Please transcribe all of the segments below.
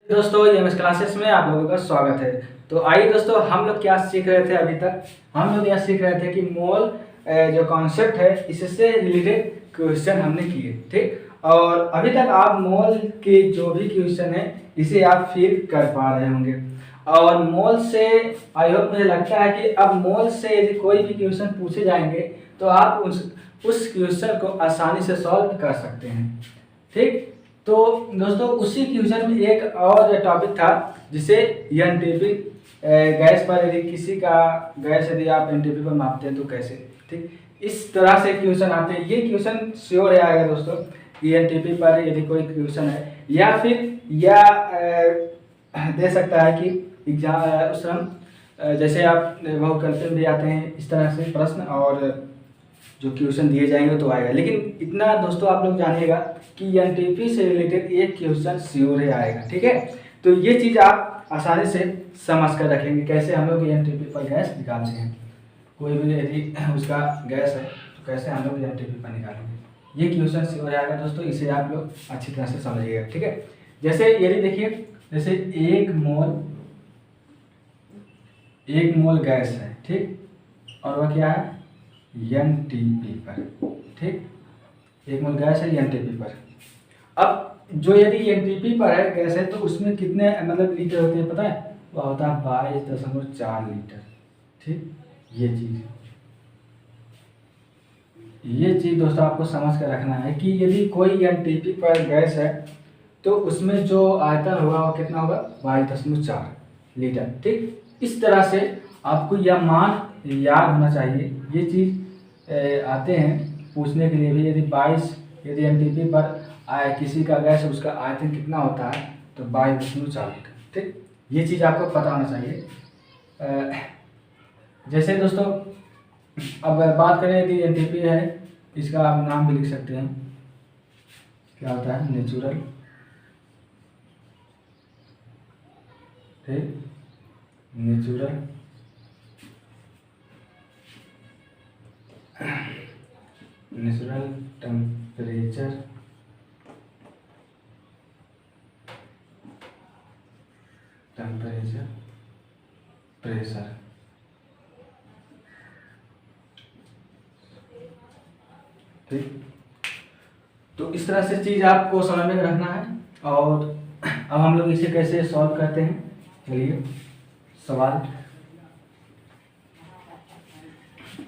दोस्तों MS classes में आप लोगों का स्वागत है। तो आइए दोस्तों, हम लोग क्या सीख रहे थे अभी तक। हम लोग यह सीख रहे थे कि मोल जो कॉन्सेप्ट है इससे रिलेटेड क्वेश्चन हमने किए, ठीक। और अभी तक आप मोल के जो भी क्वेश्चन है इसे आप फील कर पा रहे होंगे। और मोल से आई होप मुझे लगता है कि अब मोल से यदि कोई भी क्वेश्चन पूछे जाएंगे तो आप उस क्वेश्चन को आसानी से सॉल्व कर सकते हैं, ठीक। तो दोस्तों उसी क्वेश्चन में एक और टॉपिक था जिसे एनटीपी गैस पर यदि किसी का गैस यदि आप एनटीपी पर मापते हैं तो कैसे, ठीक। इस तरह से क्वेश्चन आते हैं। ये क्वेश्चन श्योर है आएगा दोस्तों कि एनटीपी पर यदि कोई क्वेश्चन है या फिर दे सकता है कि एग्जाम उस समय जैसे आप बहुत करते भी आते हैं इस तरह से प्रश्न और जो क्वेश्चन दिए जाएंगे तो आएगा। लेकिन इतना दोस्तों आप लोग जानिएगा कि एनटीपी से रिलेटेड एक क्वेश्चन श्योर है आएगा, ठीक है। तो ये चीज़ आप आसानी से समझ कर रखेंगे कैसे हम लोग एनटीपी पर गैस निकालते हैं। कोई भी यदि उसका गैस है तो कैसे हम लोग एनटीपी पर निकालेंगे, ये क्वेश्चन श्योर आएगा दोस्तों। इसे आप लोग अच्छी तरह से समझिएगा, ठीक है। जैसे यदि देखिए, जैसे एक मोल गैस है, ठीक, और वह क्या है एनटीपी पर, ठीक। एक मोल गैस है एनटीपी पर। अब जो यदि एनटीपी पर है गैस है तो उसमें कितने मतलब लीटर होते हैं पता है? वह होता है 22.4 लीटर, ठीक। ये चीज़ दोस्तों आपको समझ कर रखना है कि यदि कोई एनटीपी पर गैस है तो उसमें जो आयतन होगा वो कितना होगा 22.4 लीटर, ठीक। इस तरह से आपको यह मान याद होना चाहिए। ये चीज़ आते हैं पूछने के लिए भी, यदि एनटीपी पर किसी का गैस है उसका आयतन कितना होता है तो 22.4 लीटर, ठीक। ये चीज़ आपको पता होना चाहिए। जैसे दोस्तों अब बात करें यदि एनटीपी है, इसका आप नाम भी लिख सकते हैं, क्या होता है नेचुरल, ठीक, नेचुरल टेम्परेचर प्रेशर, ठीक। तो इस तरह से चीज़ आपको समझ में रखना है। और अब हम लोग इसे कैसे सॉल्व करते हैं, चलिए सवाल,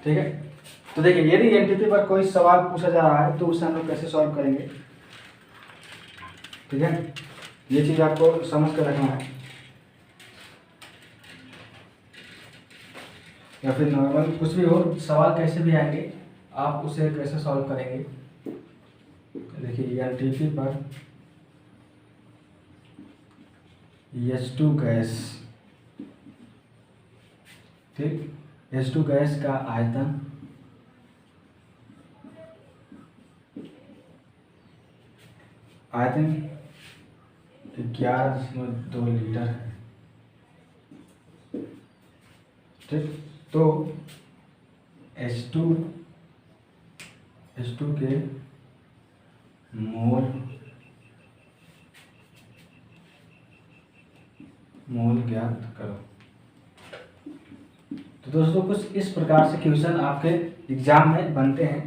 ठीक है। तो देखिए यदि एनटीपी पर कोई सवाल पूछा जा रहा है तो उसे हम लोग कैसे सॉल्व करेंगे, ठीक है। ये चीज़ आपको समझ कर रखना है। या फिर नॉर्मल कुछ भी हो, सवाल कैसे भी आएंगे आप उसे कैसे सॉल्व करेंगे। देखिए एनटीपी पर H2 गैस, ठीक, H2 गैस का आयतन आयतन 11.2 लीटर है, ठीक। तो H2 के मोल ज्ञात करो। तो दोस्तों कुछ इस प्रकार से क्वेश्चन आपके एग्जाम में बनते हैं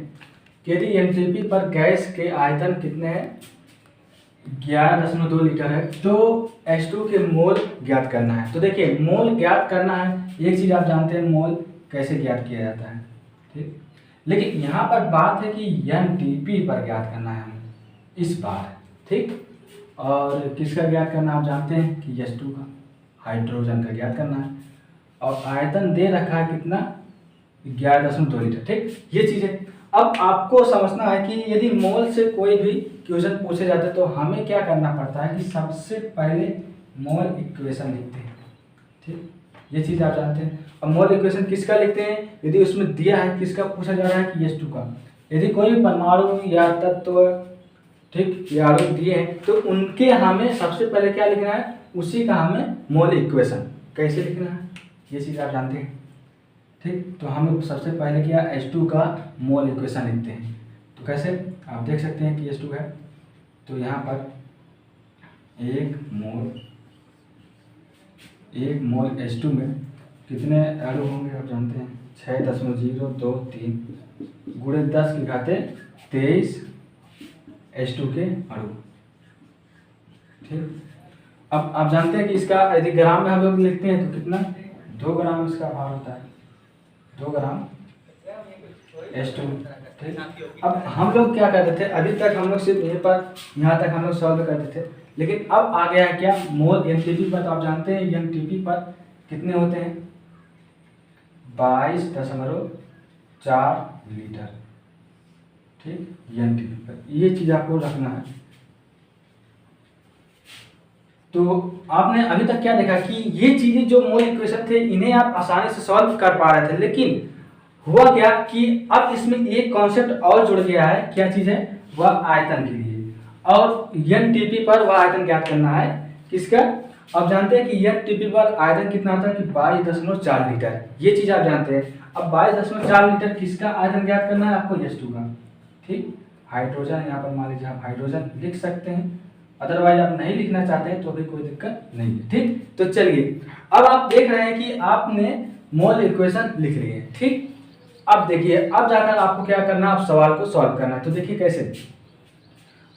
कि यदि एनटीपी पर गैस के आयतन कितने हैं 11.2 लीटर है तो H2 के मोल ज्ञात करना है। तो देखिए मोल ज्ञात करना है, एक चीज़ आप जानते हैं मोल कैसे ज्ञात किया जाता है, ठीक। लेकिन यहाँ पर बात है कि एनटीपी पर ज्ञात करना है इस बार, ठीक। और किसका ज्ञात करना आप जानते हैं कि H2 का, हाइड्रोजन का ज्ञात करना है। और आयतन दे रखा है कितना 11.2 लीटर, ठीक। ये चीज़ें अब आपको समझना है कि यदि मोल से कोई भी क्वेश्चन पूछे जाते हैं तो हमें क्या करना पड़ता है कि सबसे पहले मोल इक्वेशन लिखते हैं, ठीक। ये चीज़ आप जानते हैं। अब मोल इक्वेशन किसका लिखते हैं, यदि उसमें दिया है किसका पूछा जा रहा है कि H2 का। यदि कोई भी परमाणु या तत्व, ठीक, या अणु दिए हैं तो उनके हमें सबसे पहले क्या लिखना है, उसी का हमें मोल इक्वेशन कैसे लिखना है ये चीज़ आप जानते हैं, ठीक। तो हम लोग सबसे पहले क्या H2 का मोल इक्वेशन लिखते हैं। तो कैसे आप देख सकते हैं कि H2 है तो यहाँ पर 1 मोल 1 मोल H2 में कितने अणु होंगे आप जानते हैं? 6.023 गुणे 10 की घाते 23 H2 के अणु। ठीक, अब आप जानते हैं कि इसका यदि ग्राम में हम लोग लिखते हैं तो कितना 2 ग्राम इसका भार होता है, 2 ग्राम H2। ठीक, अब हम लोग क्या करते थे, अभी तक हम लोग सिर्फ यहीं पर यहाँ तक हम लोग सॉल्व करते थे, लेकिन अब आ गया है क्या मोल एनटीपी पर। तो आप जानते हैं एनटीपी पर कितने होते हैं? 22.4 लीटर। ठीक, एनटीपी पर ये चीज आपको रखना है। तो आपने अभी तक क्या देखा कि ये चीजें जो मोल इक्वेशन थे इन्हें आप आसानी से सॉल्व कर पा रहे थे, लेकिन हुआ क्या कि अब इसमें एक कॉन्सेप्ट और जुड़ गया है। क्या चीज है? वह आयतन के लिए, और एनटीपी पर वह आयतन ज्ञात करना है। किसका? अब जानते हैं कि एनटीपी पर आयतन कितना होता है कि 22.4 लीटर। ये चीज आप जानते हैं। अब 22.4 लीटर किसका आयतन ज्ञात करना है आपको? H2 का। ठीक, हाइड्रोजन, यहाँ पर मान लीजिए आप हाइड्रोजन लिख सकते हैं, अदरवाइज आप नहीं लिखना चाहते हैं तो भी कोई दिक्कत नहीं है। ठीक, तो चलिए अब आप देख रहे हैं कि आपने मोल इक्वेशन लिख ली है। ठीक, अब देखिए, अब जाकर आपको क्या करना है, आप सवाल को सॉल्व करना है। तो देखिए कैसे।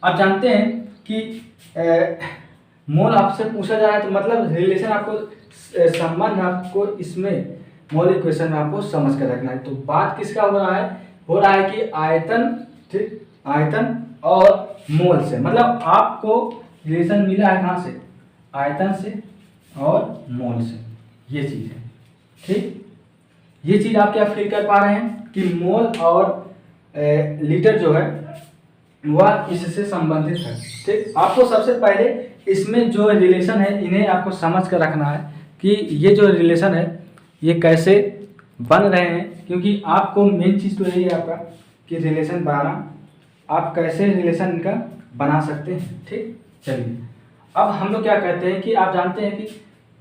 आप जानते हैं कि मोल आपसे पूछा जा रहा है, तो मतलब रिलेशन आपको, संबंध आपको इसमें मोल इक्वेशन में आपको समझ कर रखना है। तो बात किसका हो रहा है? हो रहा है कि आयतन, ठीक, आयतन और मोल से, मतलब आपको रिलेशन मिला है कहाँ से? आयतन से और मोल से, ये चीज है। ठीक, ये चीज आप क्या फील कर पा रहे हैं कि मोल और लीटर जो है वह इससे संबंधित है। ठीक, आपको सबसे पहले इसमें जो रिलेशन है इन्हें आपको समझ कर रखना है कि ये जो रिलेशन है ये कैसे बन रहे हैं, क्योंकि आपको मेन चीज़ तो यही है आपका कि रिलेशन बनाना, आप कैसे रिलेशन इनका बना सकते हैं। ठीक, चलिए अब हम लोग क्या कहते हैं कि आप जानते हैं कि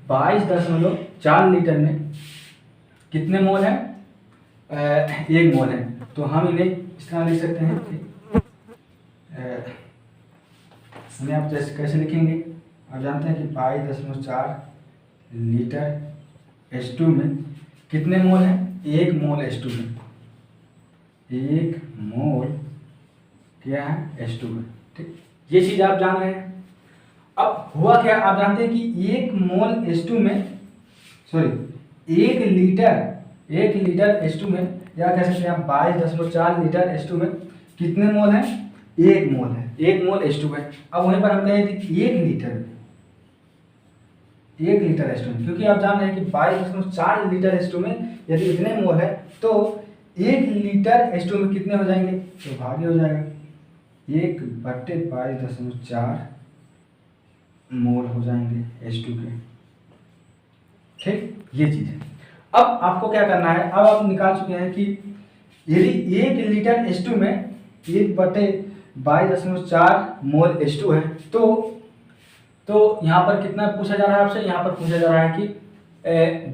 22.4 लीटर में कितने मोल है? 1 मोल है। तो हम इन्हें इस तरह लिख सकते हैं कि इन्हें आप जैसे कैसे लिखेंगे? आप जानते हैं कि 22.4 लीटर H2 में कितने मोल हैं? 1 मोल H2 में, 1 मोल क्या है? H2 में। ठीक, ये चीज आप जान रहे हैं। अब हुआ क्या, आप जानते हैं कि 1 मोल H2 में, सॉरी 1 लीटर H2 में, या कह सकते हैं आप 22.4 लीटर H2 में कितने मोल हैं? 1 मोल है, 1 मोल H2 है। अब वहीं पर हम कहें कि 1 लीटर H2 में, क्योंकि आप जान रहे हैं कि 22.4 लीटर H2 में यदि इतने मोल है तो 1 लीटर H2 में कितने हो जाएंगे? तो भागे हो जाएगा, 1/22.4 मोल हो जाएंगे H2 के। ठीक, ये चीज है। अब आपको क्या करना है, अब आप निकाल चुके हैं कि यदि 1 लीटर H2 में 1/22.4 मोल H2 है, तो यहाँ पर कितना पूछा जा रहा है आपसे? यहाँ पर पूछा जा रहा है कि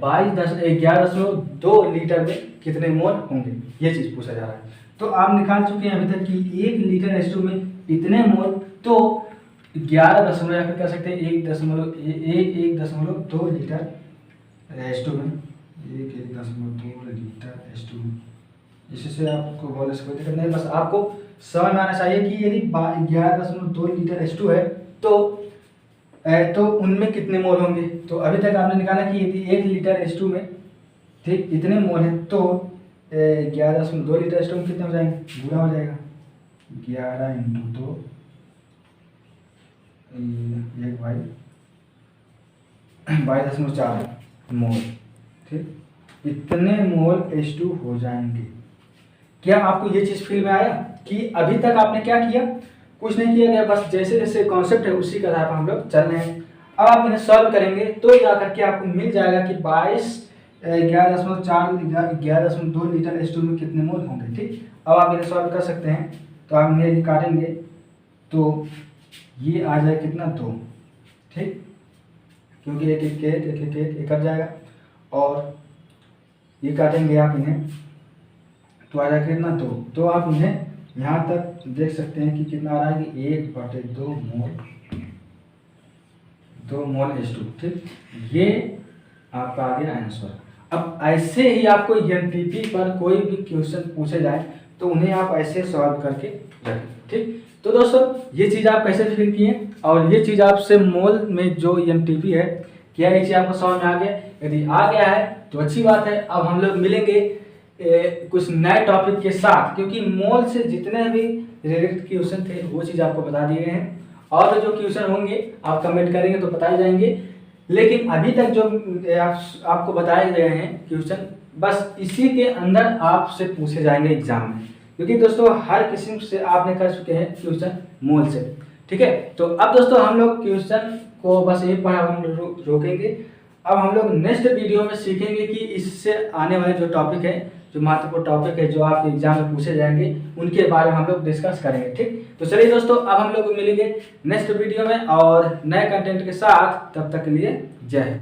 11.2 लीटर में कितने मोल होंगे, ये चीज पूछा जा रहा है। तो आप निकाल चुके हैं अभी तक कि 1 लीटर H2 में इतने मोल, तो 11 दशमलव, या फिर कह सकते हैं 1.2 लीटर H2 में, 1.2 लीटर H2 में। इससे आपको बोलने से कोई दिक्कत नहीं, बस आपको समझ में आना चाहिए कि यदि 11.2 लीटर H2 है तो उनमें कितने मोल होंगे। तो अभी तक आपने निकाला कि यदि 1 लीटर H2 में, ठीक, इतने मोल हैं, तो 11.2 लीटर H2 में कितने हो जाएंगे? गुना हो जाएगा, 11 × 2 22.4 मोल। ठीक, इतने मोल H2 हो जाएंगे। क्या आपको ये चीज फील में आया कि अभी तक आपने क्या किया? कुछ नहीं किया गया, बस जैसे जैसे कॉन्सेप्ट है उसी के आधार पर हम लोग चल रहे हैं। अब आप इन्हें सॉल्व करेंगे तो जाकर के आपको मिल जाएगा कि 11.2 लीटर H2 में कितने मोल होंगे। ठीक, अब आप इन्हें सॉल्व कर सकते हैं। तो आप इन्हें निकालेंगे तो ये आ जाए कितना? 2। ठीक, क्योंकि एक कट जाएगा, और ये काटेंगे आप इन्हें तो आ जाएगा कितना? 2। तो आप इन्हें यहाँ तक देख सकते हैं कि कितना आ रहा है कि 1/2 मोल H2। ठीक, ये आपका आ गया आंसर। अब ऐसे ही आपको एनटीपी पर कोई भी क्वेश्चन पूछे जाए तो उन्हें आप ऐसे सॉल्व करके रखें, ठीक। तो दोस्तों ये चीज़ आप कैसे फिल किए और ये चीज़ आपसे मोल में जो एनटीपी है, क्या ये चीज़ आपको समझ में आ गया? यदि आ गया है तो अच्छी बात है। अब हम लोग मिलेंगे कुछ नए टॉपिक के साथ, क्योंकि मोल से जितने भी रिलेटेड क्वेश्चन थे वो चीज़ आपको बता दिए गए हैं, और जो क्वेश्चन होंगे आप कमेंट करेंगे तो बताए जाएंगे। लेकिन अभी तक जो आपको बताए गए हैं क्वेश्चन, बस इसी के अंदर आपसे पूछे जाएंगे एग्जाम में, क्योंकि दोस्तों हर किस्म से आपने कर चुके हैं क्वेश्चन मोल से, ठीक है। तो अब दोस्तों हम लोग क्वेश्चन को बस एक बार हम रोकेंगे। अब हम लोग नेक्स्ट वीडियो में सीखेंगे कि इससे आने वाले जो टॉपिक है, जो महत्वपूर्ण टॉपिक है, जो आपके एग्जाम में पूछे जाएंगे, उनके बारे में हम लोग डिस्कस करेंगे, ठीक। तो चलिए दोस्तों अब हम लोग मिलेंगे नेक्स्ट वीडियो में और नए कंटेंट के साथ। तब तक के लिए जय हिंद।